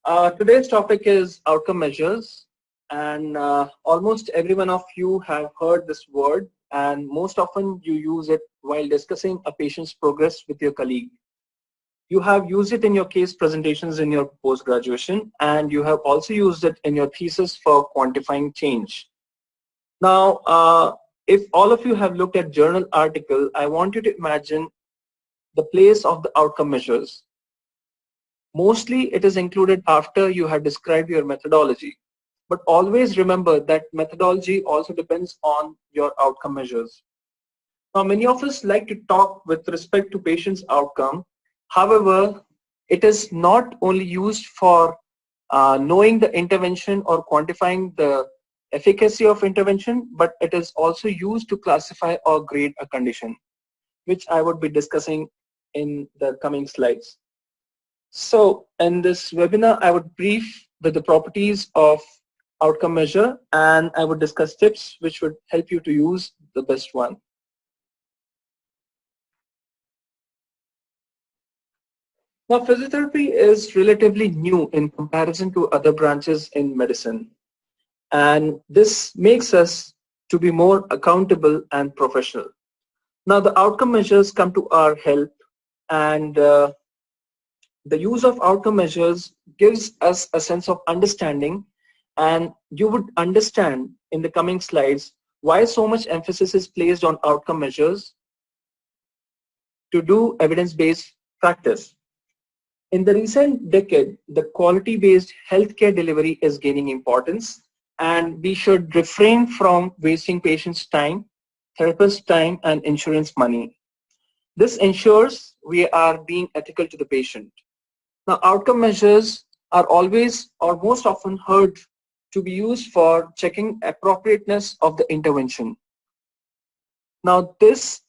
Today's topic is outcome measures, and almost every one of you have heard this word, and most often you use it while discussing a patient's progress with your colleague. You have used it in your case presentations in your post-graduation, and you have also used it in your thesis for quantifying change. Now, if all of you have looked at journal article, I want you to imagine the place of the outcome measures. Mostly it is included after you have described your methodology. But always remember that methodology also depends on your outcome measures. Now, many of us like to talk with respect to patient's outcome. However, it is not only used for knowing the intervention or quantifying the efficacy of intervention, but it is also used to classify or grade a condition, which I would be discussing in the coming slides. So in this webinar, I would brief with the properties of outcome measure, and I would discuss tips which would help you to use the best one. Now, physiotherapy is relatively new in comparison to other branches in medicine, and this makes us to be more accountable and professional. Now, the outcome measures come to our help, and the use of outcome measures gives us a sense of understanding, and you would understand in the coming slides why so much emphasis is placed on outcome measures to do evidence-based practice. In the recent decade, the quality-based healthcare delivery is gaining importance, and we should refrain from wasting patients' time, therapists' time, and insurance money. This ensures we are being ethical to the patient. Now, outcome measures are always or most often heard to be used for checking appropriateness of the intervention. Now, this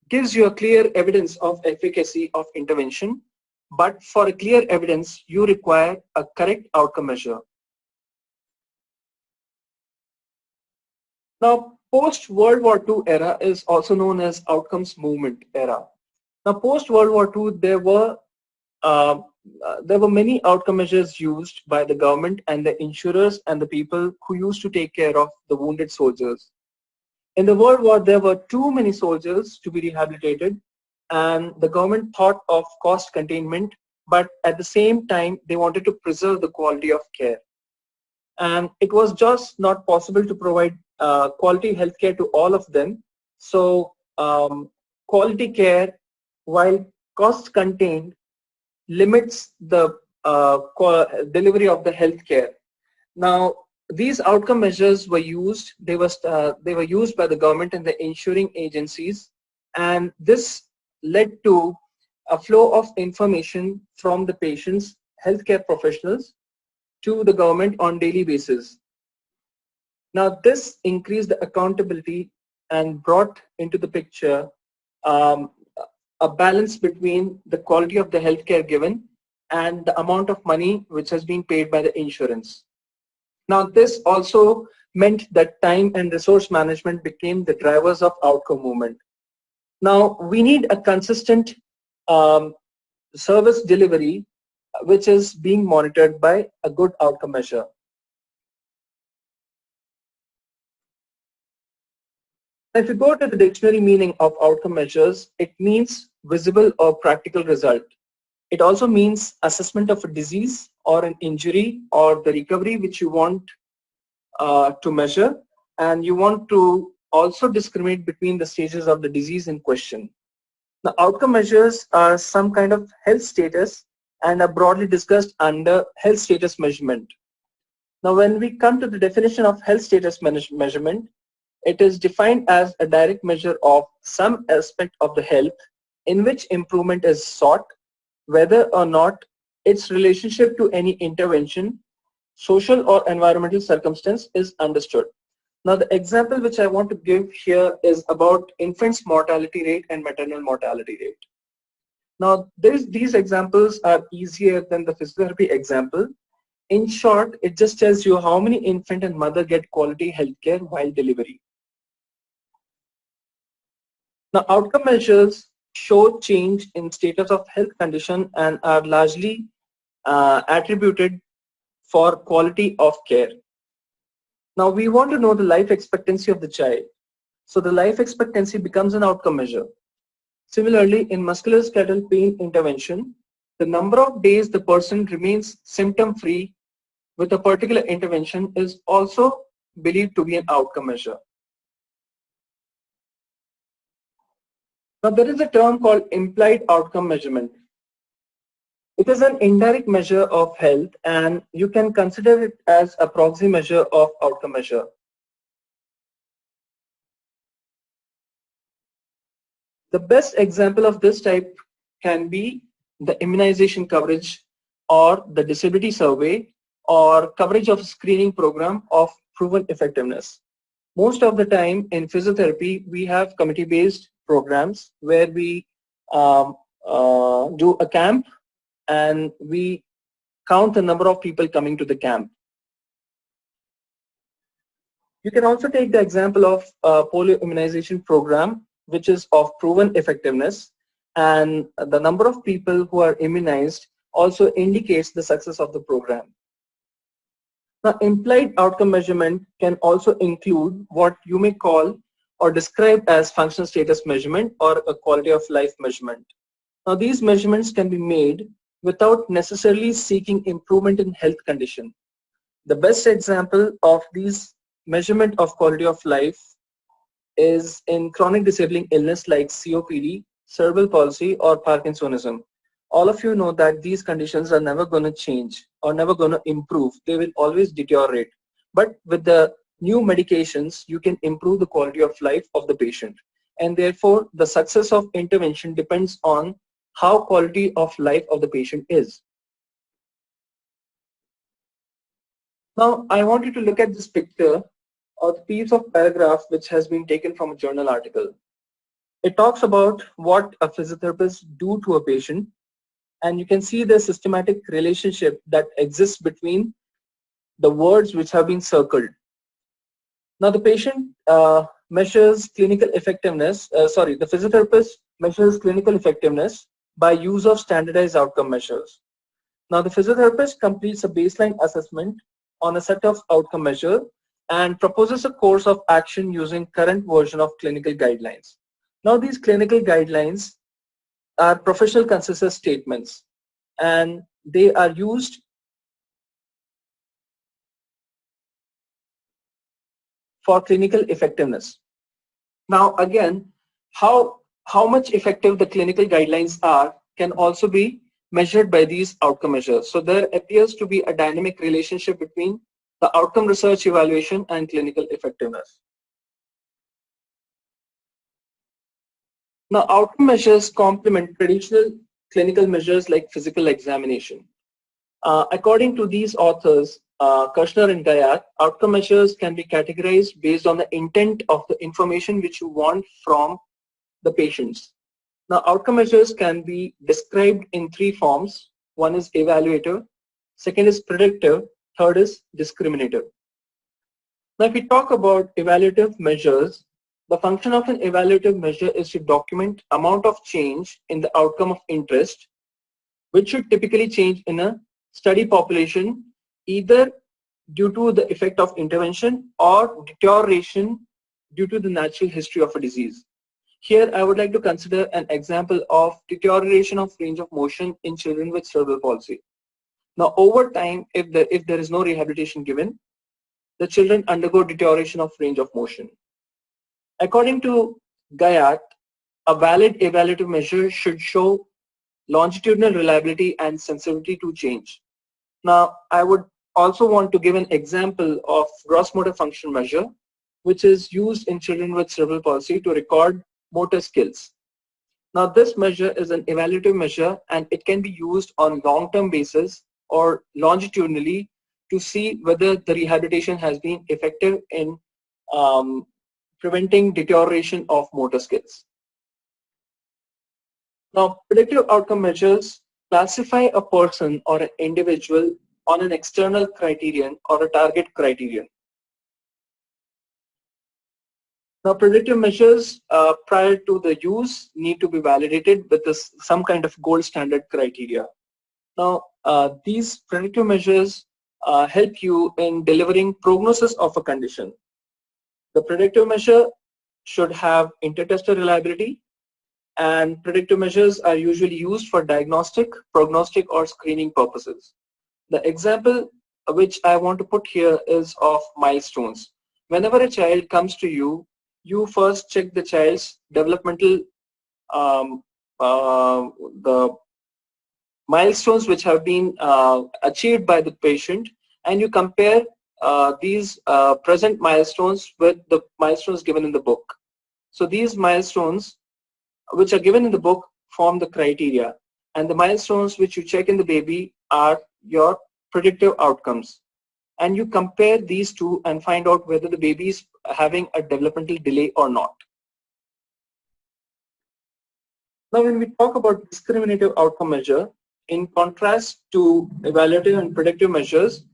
gives you a clear evidence of efficacy of intervention, but for a clear evidence, you require a correct outcome measure. Now, post-World War II era is also known as outcomes movement era. Now, post-World War II, there were many outcome measures used by the government and the insurers and the people who used to take care of the wounded soldiers. In the World War, there were too many soldiers to be rehabilitated, and the government thought of cost containment, but at the same time, they wanted to preserve the quality of care. And it was just not possible to provide quality healthcare to all of them. So quality care, while cost contained, limits the delivery of the healthcare. Now, these outcome measures were used. They were used by the government and the insuring agencies, and this led to a flow of information from the patients, healthcare professionals, to the government on daily basis. Now, this increased the accountability and brought into the picture a balance between the quality of the healthcare given and the amount of money which has been paid by the insurance. Now, this also meant that time and resource management became the drivers of outcome movement. Now, we need a consistent service delivery which is being monitored by a good outcome measure. If you go to the dictionary meaning of outcome measures, it means visible or practical result. It also means assessment of a disease or an injury or the recovery which you want to measure, and you want to also discriminate between the stages of the disease in question. The outcome measures are some kind of health status and are broadly discussed under health status measurement. Now, when we come to the definition of health status measurement, it is defined as a direct measure of some aspect of the health in which improvement is sought, whether or not its relationship to any intervention, social or environmental circumstance is understood. Now, the example which I want to give here is about infants' mortality rate and maternal mortality rate. Now, these examples are easier than the physiotherapy example. In short, it just tells you how many infant and mother get quality health care while delivery. Now, outcome measures show change in status of health condition and are largely attributed for quality of care. Now we want to know the life expectancy of the child. So the life expectancy becomes an outcome measure. Similarly, in musculoskeletal pain intervention, the number of days the person remains symptom-free with a particular intervention is also believed to be an outcome measure. Now there is a term called implied outcome measurement. It is an indirect measure of health and you can consider it as a proxy measure of outcome measure. The best example of this type can be the immunization coverage or the disability survey or coverage of a screening program of proven effectiveness. Most of the time in physiotherapy, we have committee-based programs where we do a camp and we count the number of people coming to the camp. You can also take the example of a polio immunization program, which is of proven effectiveness, and the number of people who are immunized also indicates the success of the program. Now, implied outcome measurement can also include what you may call or describe as functional status measurement or a quality of life measurement. Now, these measurements can be made without necessarily seeking improvement in health condition. The best example of these measurement of quality of life is in chronic disabling illness like COPD, cerebral palsy, or Parkinsonism. All of you know that these conditions are never going to change or never going to improve. They will always deteriorate. But with the new medications, you can improve the quality of life of the patient. And therefore, the success of intervention depends on how quality of life of the patient is. Now, I want you to look at this picture or the piece of paragraph which has been taken from a journal article. It talks about what a physiotherapist do to a patient, and you can see the systematic relationship that exists between the words which have been circled. Now the patient measures clinical effectiveness, the physiotherapist measures clinical effectiveness by use of standardized outcome measures. Now the physiotherapist completes a baseline assessment on a set of outcome measures and proposes a course of action using current version of clinical guidelines. Now these clinical guidelines are professional consensus statements and they are used for clinical effectiveness. Now again, how much effective the clinical guidelines are can also be measured by these outcome measures. So there appears to be a dynamic relationship between the outcome research evaluation and clinical effectiveness. Now, outcome measures complement traditional clinical measures like physical examination. According to these authors, Kirshner and Gayat, outcome measures can be categorized based on the intent of the information which you want from the patients. Now, outcome measures can be described in three forms. One is evaluative, second is predictive, third is discriminative. Now, if we talk about evaluative measures, the function of an evaluative measure is to document amount of change in the outcome of interest, which should typically change in a study population, either due to the effect of intervention or deterioration due to the natural history of a disease. Here, I would like to consider an example of deterioration of range of motion in children with cerebral palsy. Now, over time, if there is no rehabilitation given, the children undergo deterioration of range of motion. According to Gayat, a valid evaluative measure should show longitudinal reliability and sensitivity to change. Now, I would also want to give an example of gross motor function measure, which is used in children with cerebral palsy to record motor skills. Now, this measure is an evaluative measure and it can be used on long-term basis or longitudinally to see whether the rehabilitation has been effective in preventing deterioration of motor skills. Now, predictive outcome measures classify a person or an individual on an external criterion or a target criterion. Now, predictive measures prior to the use need to be validated with some kind of gold standard criteria. Now, These predictive measures help you in delivering prognosis of a condition. The predictive measure should have inter-tester reliability, and predictive measures are usually used for diagnostic, prognostic, or screening purposes. The example which I want to put here is of milestones. Whenever a child comes to you, you first check the child's developmental um, the milestones which have been achieved by the patient, and you compare these present milestones with the milestones given in the book. So these milestones which are given in the book form the criteria, and the milestones which you check in the baby are your predictive outcomes. And you compare these two and find out whether the baby is having a developmental delay or not. Now, when we talk about discriminative outcome measure, in contrast to evaluative and predictive measures,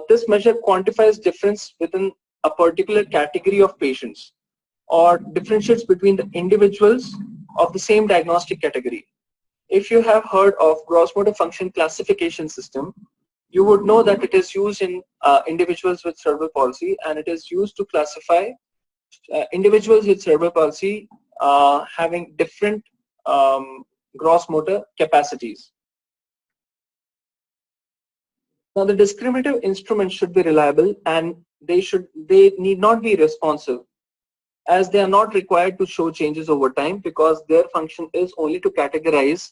this measure quantifies difference within a particular category of patients, or differentiates between the individuals of the same diagnostic category. If you have heard of gross motor function classification system, you would know that it is used in individuals with cerebral palsy, and it is used to classify individuals with cerebral palsy having different gross motor capacities. Now, the discriminative instruments should be reliable, and they need not be responsive, as they are not required to show changes over time, because their function is only to categorize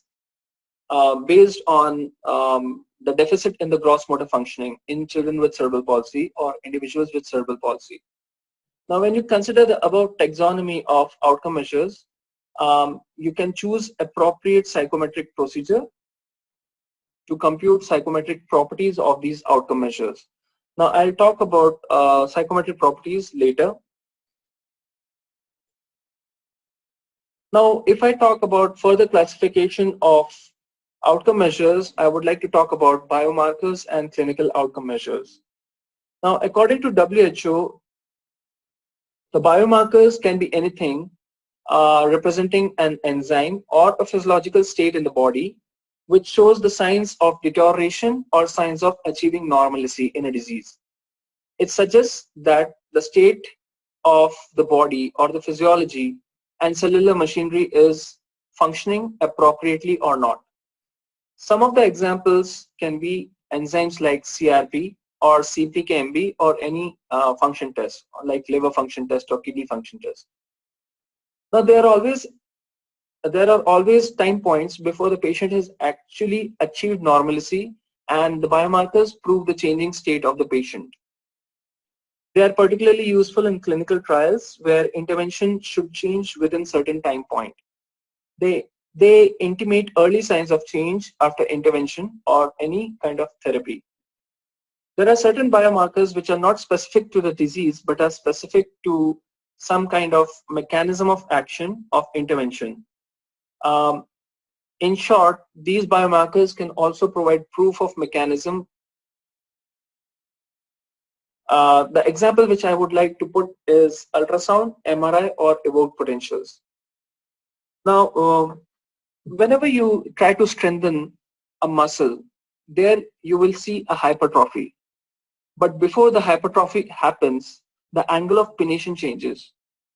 based on the deficit in the gross motor functioning in children with cerebral palsy or individuals with cerebral palsy. Now, when you consider the above taxonomy of outcome measures, you can choose appropriate psychometric procedure to compute psychometric properties of these outcome measures. Now, I'll talk about psychometric properties later. Now, if I talk about further classification of outcome measures, I would like to talk about biomarkers and clinical outcome measures. Now, according to WHO, the biomarkers can be anything representing an enzyme or a physiological state in the body which shows the signs of deterioration or signs of achieving normalcy in a disease. It suggests that the state of the body or the physiology and cellular machinery is functioning appropriately or not. Some of the examples can be enzymes like CRP or CPKMB, or any function test like liver function test or kidney function test. Now, there are always time points before the patient has actually achieved normalcy, and the biomarkers prove the changing state of the patient. They are particularly useful in clinical trials where intervention should change within certain time point. They intimate early signs of change after intervention or any kind of therapy. There are certain biomarkers which are not specific to the disease but are specific to some kind of mechanism of action of intervention. In short, these biomarkers can also provide proof of mechanism. The example which I would like to put is ultrasound, MRI, or evoked potentials. Now, whenever you try to strengthen a muscle, there you will see a hypertrophy. But before the hypertrophy happens, the angle of pination changes.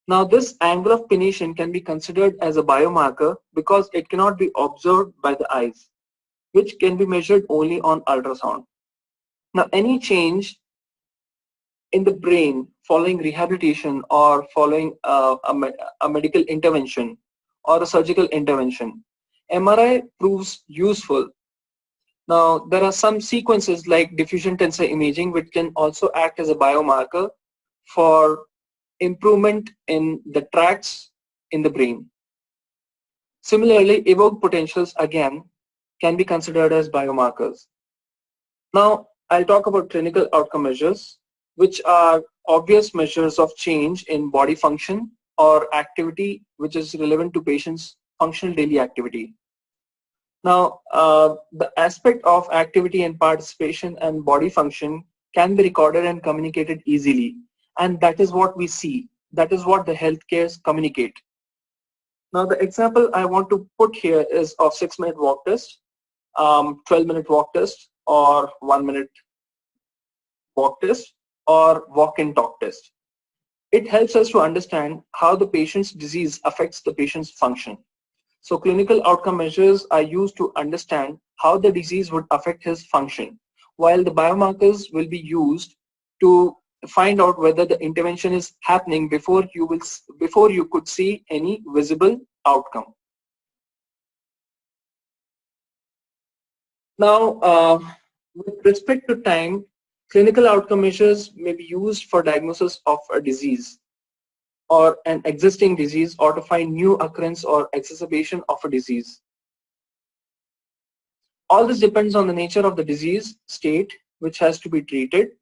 Now, this angle of pination can be considered as a biomarker because it cannot be observed by the eyes, which can be measured only on ultrasound. Now, any change in the brain following rehabilitation or following a medical intervention or a surgical intervention, MRI proves useful. Now, there are some sequences like diffusion tensor imaging which can also act as a biomarker for improvement in the tracts in the brain. Similarly, evoked potentials again can be considered as biomarkers. Now, I'll talk about clinical outcome measures, which are obvious measures of change in body function or activity which is relevant to patients' functional daily activity. Now, the aspect of activity and participation and body function can be recorded and communicated easily. And that is what we see. That is what the healthcares communicate. Now, the example I want to put here is of 6-minute walk test. 12-minute walk test or 1-minute walk test or walk and talk test. It helps us to understand how the patient's disease affects the patient's function. So clinical outcome measures are used to understand how the disease would affect his function, while the biomarkers will be used to find out whether the intervention is happening before you could see any visible outcome. Now, with respect to time, clinical outcome measures may be used for diagnosis of a disease or an existing disease, or to find new occurrence or exacerbation of a disease. All this depends on the nature of the disease state which has to be treated,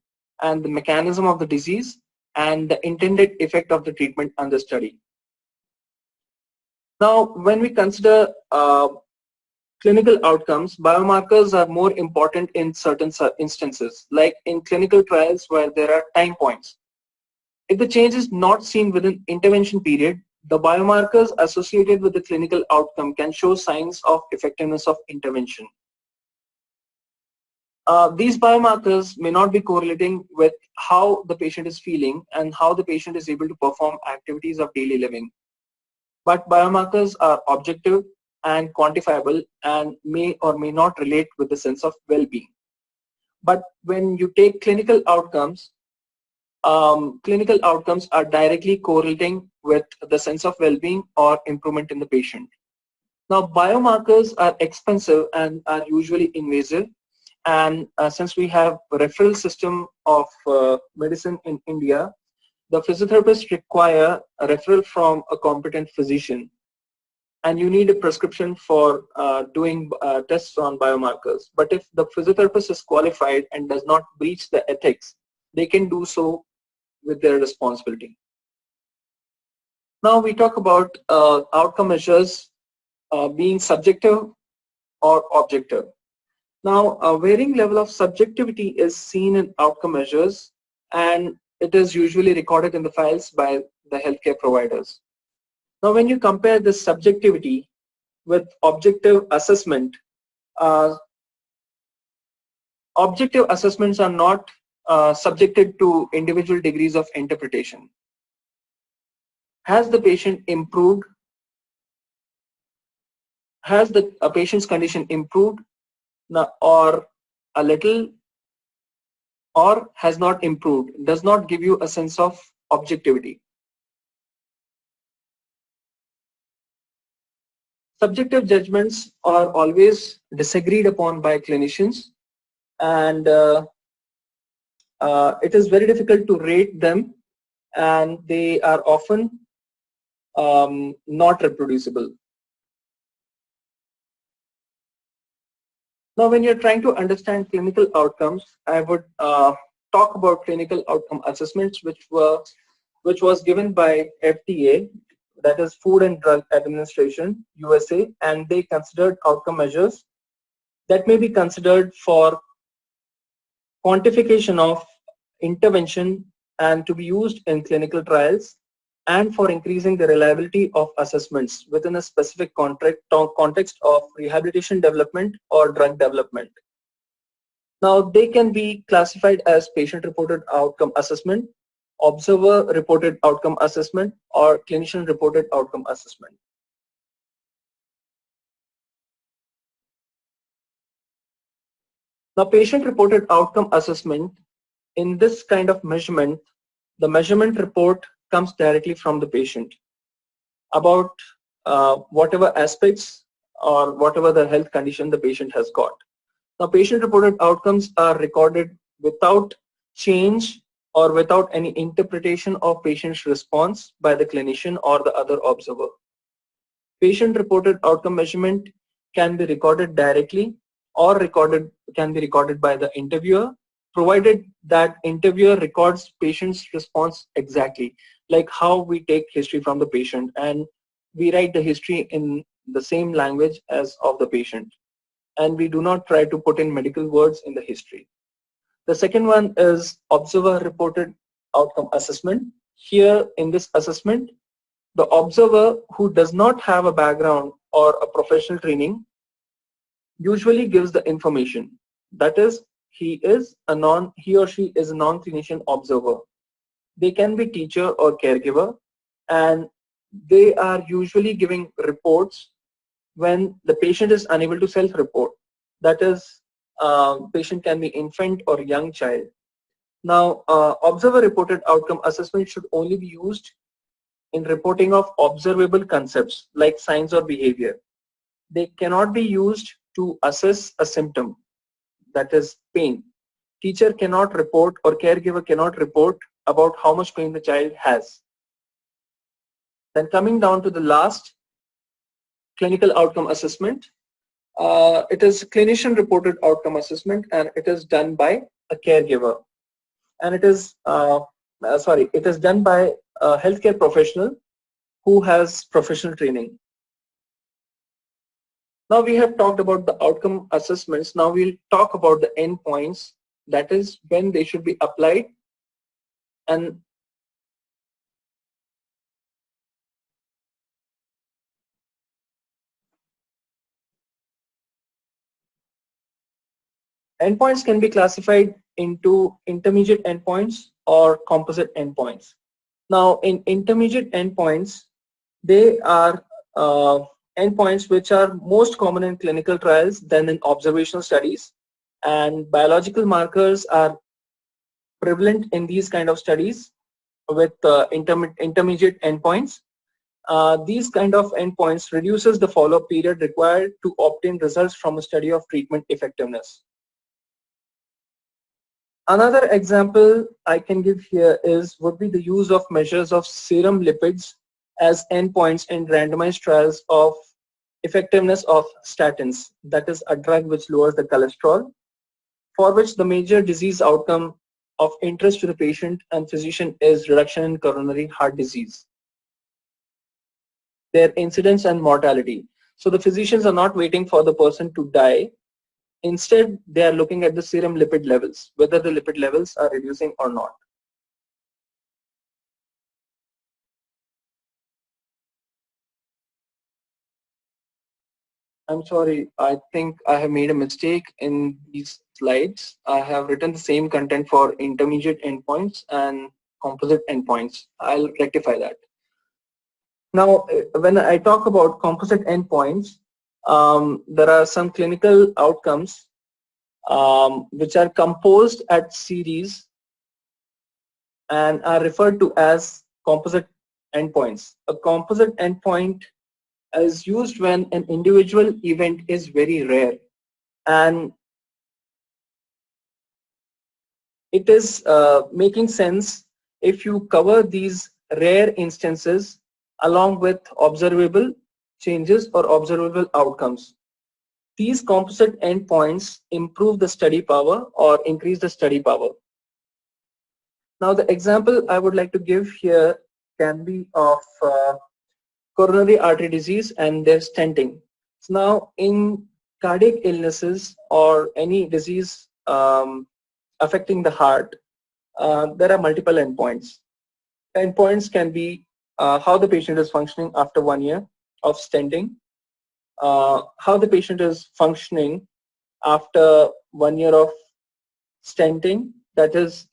and the mechanism of the disease, and the intended effect of the treatment under study. Now, when we consider clinical outcomes, biomarkers are more important in certain instances, like in clinical trials where there are time points. If the change is not seen within intervention period, the biomarkers associated with the clinical outcome can show signs of effectiveness of intervention. These biomarkers may not be correlating with how the patient is feeling and how the patient is able to perform activities of daily living. But biomarkers are objective and quantifiable and may or may not relate with the sense of well-being. But when you take clinical outcomes are directly correlating with the sense of well-being or improvement in the patient. Now, biomarkers are expensive and are usually invasive. And since we have a referral system of medicine in India, the physiotherapists require a referral from a competent physician. And you need a prescription for doing tests on biomarkers. But if the physiotherapist is qualified and does not breach the ethics, they can do so with their responsibility. Now we talk about outcome measures being subjective or objective. Now, a varying level of subjectivity is seen in outcome measures, and it is usually recorded in the files by the healthcare providers. Now, when you compare this subjectivity with objective assessment, objective assessments are not subjected to individual degrees of interpretation. Has the patient improved? Has the patient's condition improved? Or a little, or has not improved? Does not give you a sense of objectivity. Subjective judgments are always disagreed upon by clinicians, and it is very difficult to rate them, and they are often not reproducible. Now, when you're trying to understand clinical outcomes, I would talk about clinical outcome assessments, which was given by FDA, that is Food and Drug Administration, USA, and they considered outcome measures that may be considered for quantification of intervention and to be used in clinical trials, and for increasing the reliability of assessments within a specific context of rehabilitation development or drug development. Now, they can be classified as patient-reported outcome assessment, observer-reported outcome assessment, or clinician-reported outcome assessment. Now, patient-reported outcome assessment, in this kind of measurement, the measurement report comes directly from the patient about whatever aspects or whatever the health condition the patient has got. Now, patient-reported outcomes are recorded without change or without any interpretation of patient's response by the clinician or the other observer. Patient-reported outcome measurement can be recorded directly or can be recorded by the interviewer, provided that interviewer records patient's response exactly, like how we take history from the patient and we write the history in the same language as of the patient, and we do not try to put in medical words in the history. The second one is observer-reported outcome assessment. Here in this assessment, the observer who does not have a background or a professional training usually gives the information. That is, he or she is a non-clinician observer. They can be teacher or caregiver, and they are usually giving reports when the patient is unable to self-report. That is, patient can be infant or young child. Now, observer reported outcome assessment should only be used in reporting of observable concepts like signs or behavior. They cannot be used to assess a symptom, that is pain. Teacher cannot report or caregiver cannot report about how much pain the child has. Then coming down to the last, clinical outcome assessment. It is clinician reported outcome assessment, and it is done by a caregiver. And it is, it is done by a healthcare professional who has professional training. Now we have talked about the outcome assessments. Now we'll talk about the endpoints, that is when they should be applied. And endpoints can be classified into intermediate endpoints or composite endpoints. Now in intermediate endpoints, they are endpoints which are most common in clinical trials than in observational studies, and biological markers are prevalent in these kind of studies with intermediate endpoints. These kind of endpoints reduces the follow-up period required to obtain results from a study of treatment effectiveness. Another example I can give here would be the use of measures of serum lipids as endpoints in randomized trials of effectiveness of statins, that is a drug which lowers the cholesterol, for which the major disease outcome of interest to the patient and physician is reduction in coronary heart disease, their incidence and mortality. So the physicians are not waiting for the person to die. Instead, they are looking at the serum lipid levels, whether the lipid levels are reducing or not. I'm sorry, I think I have made a mistake in these slides. I have written the same content for intermediate endpoints and composite endpoints. I'll rectify that. Now, when I talk about composite endpoints, there are some clinical outcomes which are composed at series and are referred to as composite endpoints. A composite endpoint is used when an individual event is very rare, and it is making sense if you cover these rare instances along with observable changes or observable outcomes. These composite endpoints improve the study power or increase the study power. Now the example I would like to give here can be of coronary artery disease and their stenting. So now in cardiac illnesses or any disease affecting the heart, there are multiple endpoints. Endpoints can be how the patient is functioning after 1 year of stenting, how the patient is functioning after 1 year of stenting, that is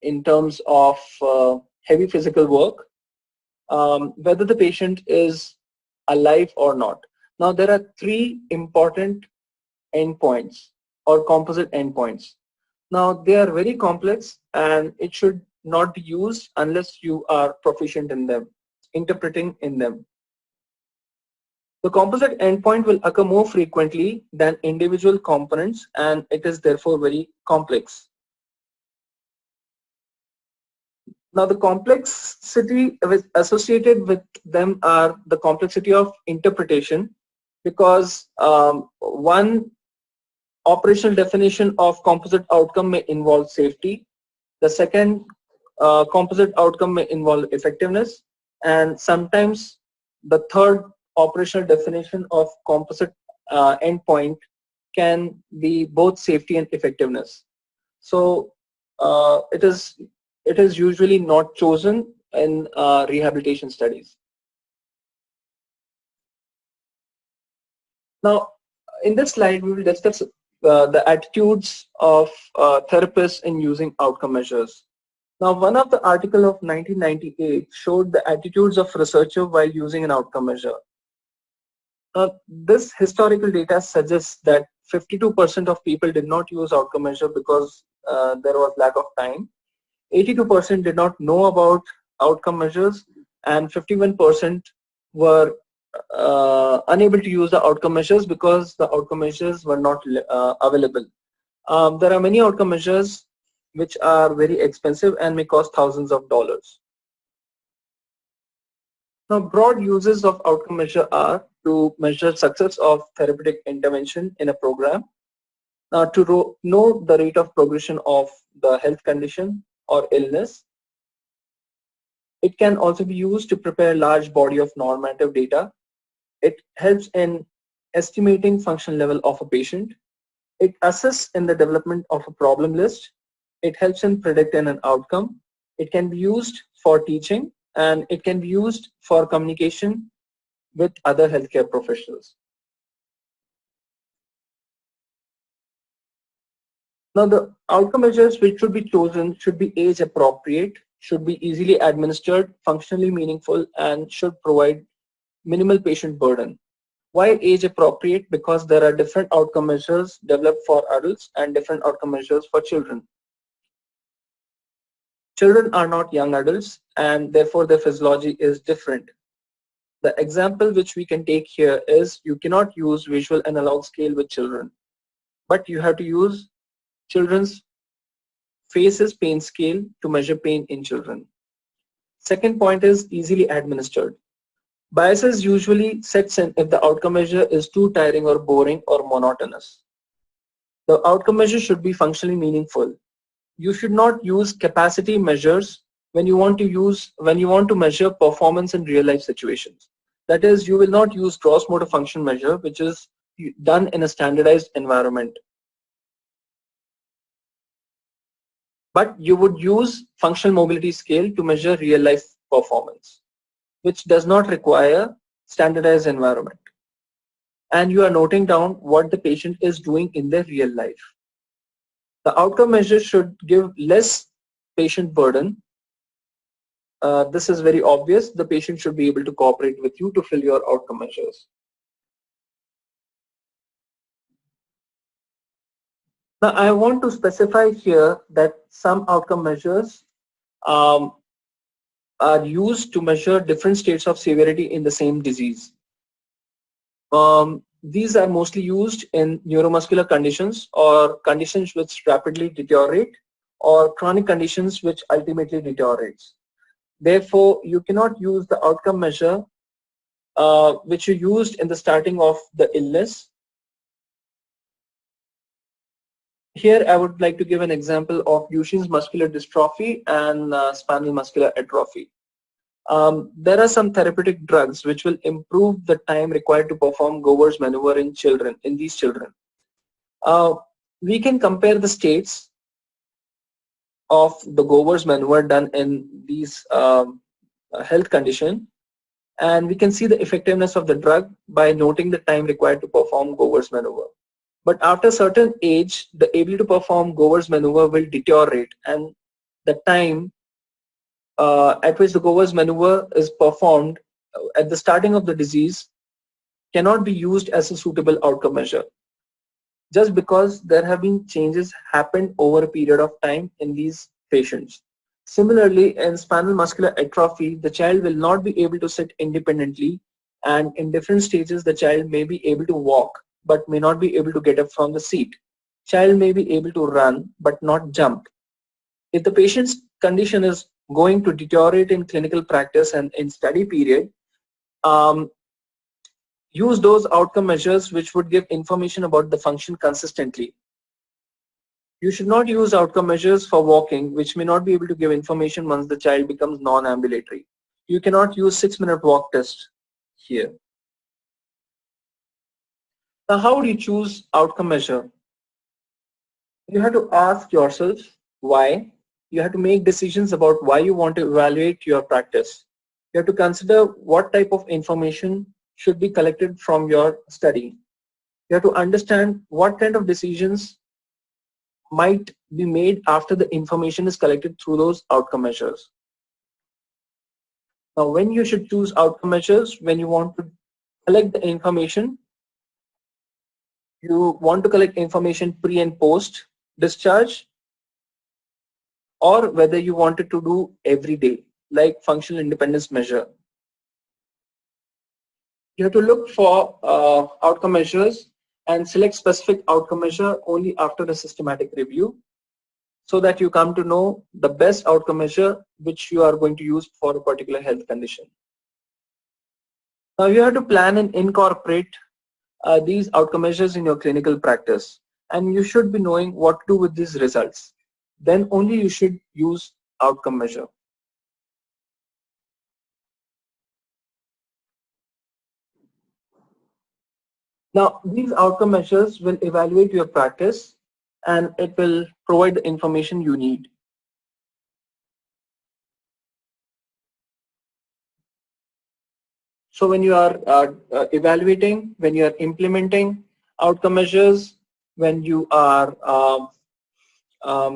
in terms of heavy physical work, whether the patient is alive or not. Now there are 3 important endpoints or composite endpoints. Now they are very complex and it should not be used unless you are proficient in them, interpreting in them. The composite endpoint will occur more frequently than individual components and it is therefore very complex. Now the complexity associated with them are the complexity of interpretation, because one operational definition of composite outcome may involve safety. The second composite outcome may involve effectiveness, and sometimes the third operational definition of composite endpoint can be both safety and effectiveness. So it is usually not chosen in rehabilitation studies. Now, In this slide, we will discuss the attitudes of therapists in using outcome measures. Now, one of the article of 1998 showed the attitudes of researcher while using an outcome measure. This historical data suggests that 52% of people did not use outcome measure because there was lack of time. 82% did not know about outcome measures, and 51% were unable to use the outcome measures because the outcome measures were not available. There are many outcome measures which are very expensive and may cost thousands of dollars. Now, broad uses of outcome measure are to measure success of therapeutic intervention in a program, to know the rate of progression of the health condition or illness. It can also be used to prepare a large body of normative data. It helps in estimating function level of a patient. It assists in the development of a problem list. It helps in predicting an outcome. It can be used for teaching, and it can be used for communication with other healthcare professionals. Now, the outcome measures which should be chosen should be age appropriate, should be easily administered, functionally meaningful, and should provide minimal patient burden. Why age appropriate? Because there are different outcome measures developed for adults and different outcome measures for children. Children are not young adults, and therefore their physiology is different. The example which we can take here is you cannot use visual analog scale with children, but you have to use children's faces pain scale to measure pain in children. Second point is easily administered. Biases usually sets in if the outcome measure is too tiring or boring or monotonous. The outcome measure should be functionally meaningful. You should not use capacity measures when you want to measure performance in real life situations. That is, you will not use gross motor function measure, which is done in a standardized environment. But you would use functional mobility scale to measure real life performance, which does not require standardized environment. And you are noting down what the patient is doing in their real life. The outcome measure should give less patient burden. This is very obvious. The patient should be able to cooperate with you to fill your outcome measures. Now, I want to specify here that some outcome measures are used to measure different states of severity in the same disease. These are mostly used in neuromuscular conditions or conditions which rapidly deteriorate or chronic conditions which ultimately deteriorates. Therefore, you cannot use the outcome measure which you used in the starting of the illness. Here, I would like to give an example of Duchenne's muscular dystrophy and spinal muscular atrophy. There are some therapeutic drugs which will improve the time required to perform Gover's maneuver in these children. We can compare the states of the Gover's maneuver done in these health condition, and we can see the effectiveness of the drug by noting the time required to perform Gover's maneuver. But after a certain age, the ability to perform Gover's maneuver will deteriorate, and the time at which the Gover's maneuver is performed at the starting of the disease cannot be used as a suitable outcome measure, just because there have been changes happened over a period of time in these patients. Similarly, in spinal muscular atrophy, the child will not be able to sit independently, and in different stages the child may be able to walk but may not be able to get up from the seat. Child may be able to run but not jump. If the patient's condition is going to deteriorate in clinical practice and in study period, use those outcome measures which would give information about the function consistently. You should not use outcome measures for walking, which may not be able to give information once the child becomes non-ambulatory. You cannot use 6-minute walk test here. Now, how do you choose outcome measure? You have to ask yourself why. You have to make decisions about why you want to evaluate your practice. You have to consider what type of information should be collected from your study. You have to understand what kind of decisions might be made after the information is collected through those outcome measures. Now, when you should choose outcome measures, when you want to collect the information, you want to collect information pre and post discharge, or whether you wanted to do every day, like functional independence measure. You have to look for outcome measures and select specific outcome measure only after a systematic review, so that you come to know the best outcome measure which you are going to use for a particular health condition. Now you have to plan and incorporate these outcome measures in your clinical practice, and you should be knowing what to do with these results. Then only you should use outcome measure. Now these outcome measures will evaluate your practice and it will provide the information you need. So when you are evaluating, when you are implementing outcome measures, when you are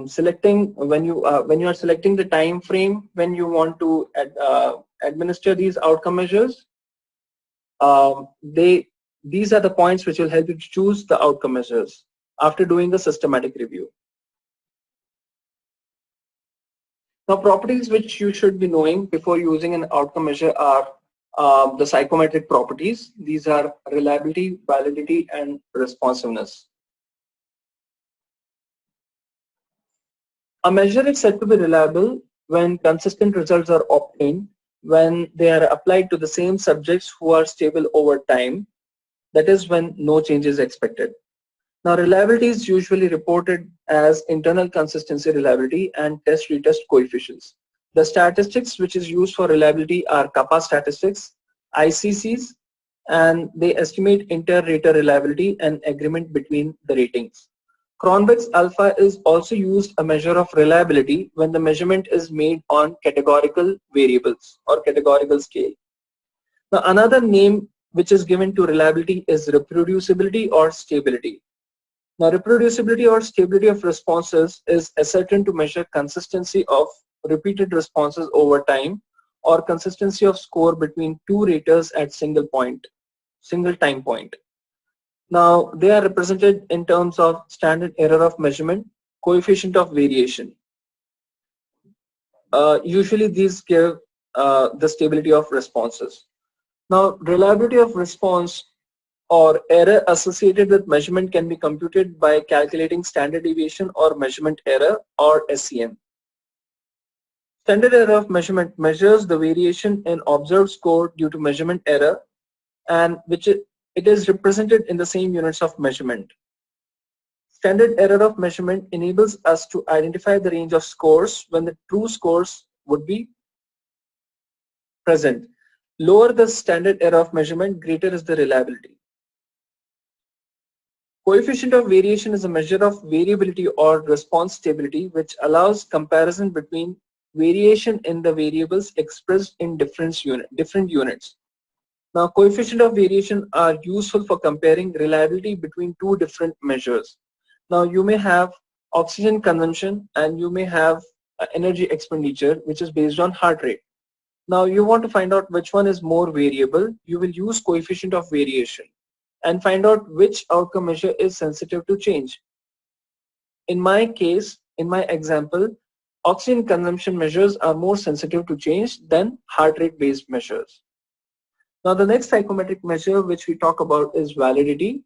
selecting, when you are selecting the time frame when you want to administer these outcome measures, these are the points which will help you to choose the outcome measures after doing a systematic review. Now, properties which you should be knowing before using an outcome measure are the psychometric properties. These are reliability, validity, and responsiveness. A measure is said to be reliable when consistent results are obtained, when they are applied to the same subjects who are stable over time. That is when no change is expected. Now, reliability is usually reported as internal consistency reliability and test-retest coefficients. The statistics which is used for reliability are kappa statistics, ICCs, and they estimate inter-rater reliability and agreement between the ratings. Cronbach's alpha is also used a measure of reliability when the measurement is made on categorical variables or categorical scale. Now, another name which is given to reliability is reproducibility or stability. Now, reproducibility or stability of responses is ascertained to measure consistency of repeated responses over time or consistency of score between two raters at single time point. Now, they are represented in terms of standard error of measurement, coefficient of variation. Usually these give the stability of responses. Now, reliability of response or error associated with measurement can be computed by calculating standard deviation or measurement error or SEM. Standard error of measurement measures the variation in observed score due to measurement error, and it is represented in the same units of measurement. Standard error of measurement enables us to identify the range of scores when the true scores would be present. Lower the standard error of measurement, greater is the reliability. Coefficient of variation is a measure of variability or response stability which allows comparison between variation in the variables expressed in different units. Now, coefficient of variation are useful for comparing reliability between two different measures. Now, you may have oxygen consumption and you may have energy expenditure which is based on heart rate. Now, you want to find out which one is more variable. You will use coefficient of variation and find out which outcome measure is sensitive to change. In my case, in my example, oxygen consumption measures are more sensitive to change than heart rate based measures. Now, the next psychometric measure which we talk about is validity,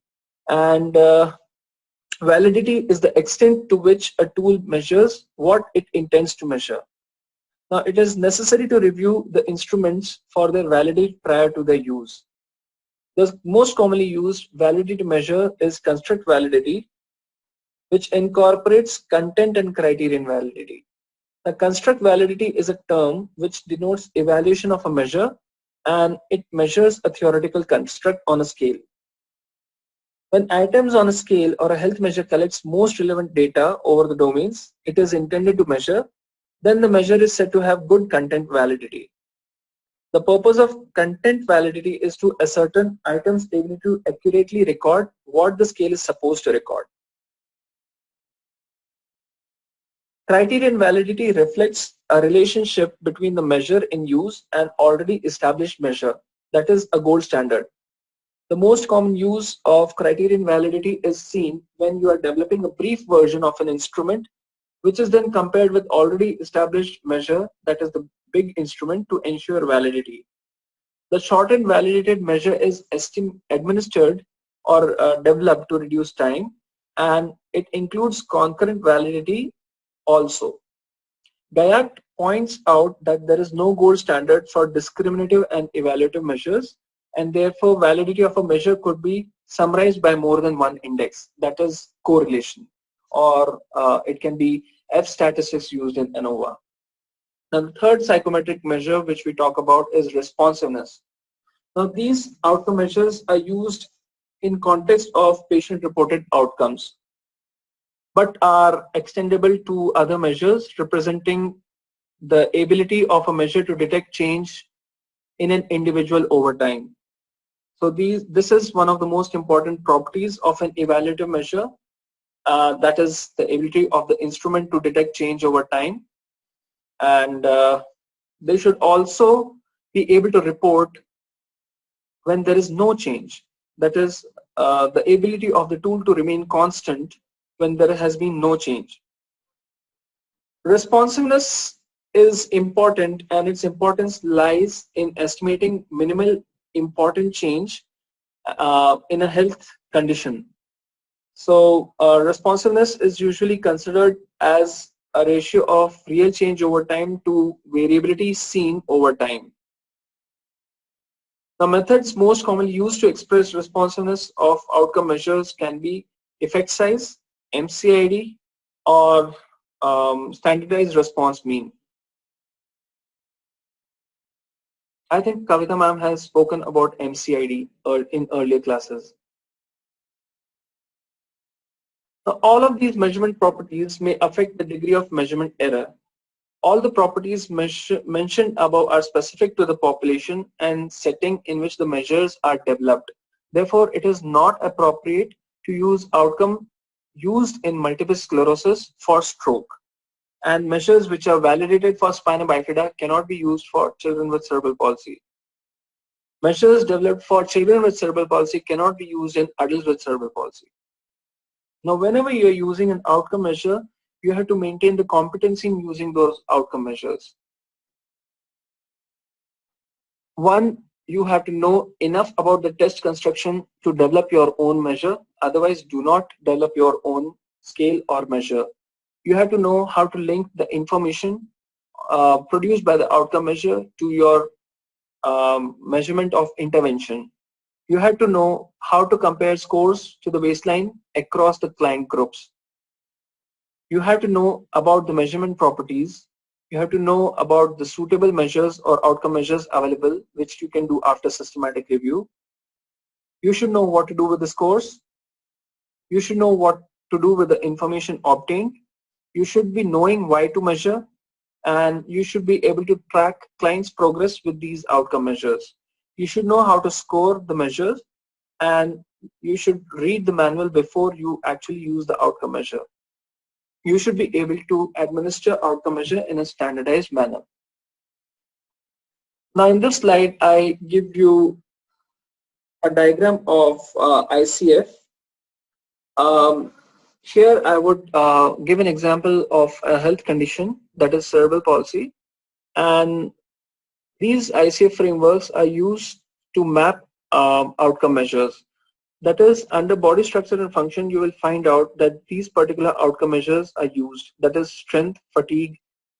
and validity is the extent to which a tool measures what it intends to measure. Now, it is necessary to review the instruments for their validity prior to their use. The most commonly used validity measure is construct validity, which incorporates content and criterion validity. Now, construct validity is a term which denotes evaluation of a measure, and it measures a theoretical construct on a scale. When items on a scale or a health measure collects most relevant data over the domains it is intended to measure, then the measure is said to have good content validity. The purpose of content validity is to ascertain items' ability to accurately record what the scale is supposed to record. Criterion validity reflects a relationship between the measure in use and already established measure, that is a gold standard. The most common use of criterion validity is seen when you are developing a brief version of an instrument, which is then compared with already established measure, that is the big instrument, to ensure validity. The shortened validated measure is administered or developed to reduce time, and it includes concurrent validity also. Gayat points out that there is no gold standard for discriminative and evaluative measures, and therefore validity of a measure could be summarized by more than one index, that is correlation, or it can be F statistics used in ANOVA. Now the third psychometric measure which we talk about is responsiveness. Now these outcome measures are used in context of patient-reported outcomes, but are extendable to other measures representing the ability of a measure to detect change in an individual over time. So this is one of the most important properties of an evaluative measure, that is the ability of the instrument to detect change over time. And they should also be able to report when there is no change, that is the ability of the tool to remain constant when there has been no change. Responsiveness is important, and its importance lies in estimating minimal important change in a health condition. So responsiveness is usually considered as a ratio of real change over time to variability seen over time. The methods most commonly used to express responsiveness of outcome measures can be effect size, MCID, or standardized response mean. I think Kavita ma'am has spoken about MCID in earlier classes. Now, all of these measurement properties may affect the degree of measurement error. All the properties mentioned above are specific to the population and setting in which the measures are developed. Therefore, it is not appropriate to use outcome used in multiple sclerosis for stroke. And measures which are validated for spina bifida cannot be used for children with cerebral palsy. Measures developed for children with cerebral palsy cannot be used in adults with cerebral palsy. Now, whenever you are using an outcome measure, you have to maintain the competency in using those outcome measures. One, you have to know enough about the test construction to develop your own measure. Otherwise, do not develop your own scale or measure. You have to know how to link the information produced by the outcome measure to your measurement of intervention. You have to know how to compare scores to the baseline across the client groups. You have to know about the measurement properties. You have to know about the suitable measures or outcome measures available, which you can do after systematic review. You should know what to do with the scores. You should know what to do with the information obtained. You should be knowing why to measure, and you should be able to track clients' progress with these outcome measures. You should know how to score the measures, and you should read the manual before you actually use the outcome measure. You should be able to administer outcome measure in a standardized manner. Now in this slide, I give you a diagram of ICF. Here I would give an example of a health condition, that is cerebral palsy, and these ICF frameworks are used to map outcome measures. That is, under body structure and function, you will find out that these particular outcome measures are used. That is strength, fatigue,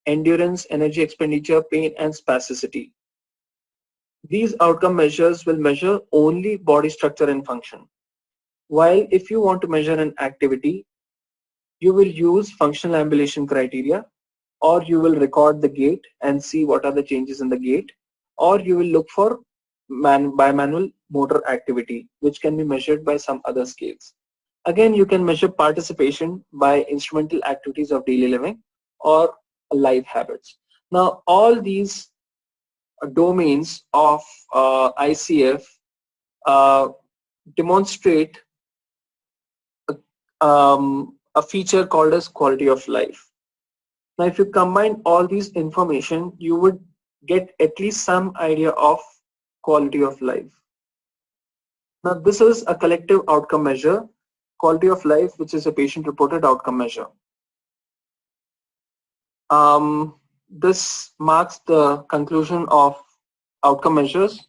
endurance, energy expenditure, pain, and spasticity. These outcome measures will measure only body structure and function. While if you want to measure an activity, you will use functional ambulation criteria, or you will record the gait and see what are the changes in the gait, or you will look for bimanual motor activity, which can be measured by some other scales. Again, you can measure participation by instrumental activities of daily living or life habits. Now, all these domains of ICF demonstrate a feature called as quality of life. Now, if you combine all these information, you would get at least some idea of quality of life. Now, this is a collective outcome measure, quality of life, which is a patient-reported outcome measure. This marks the conclusion of outcome measures.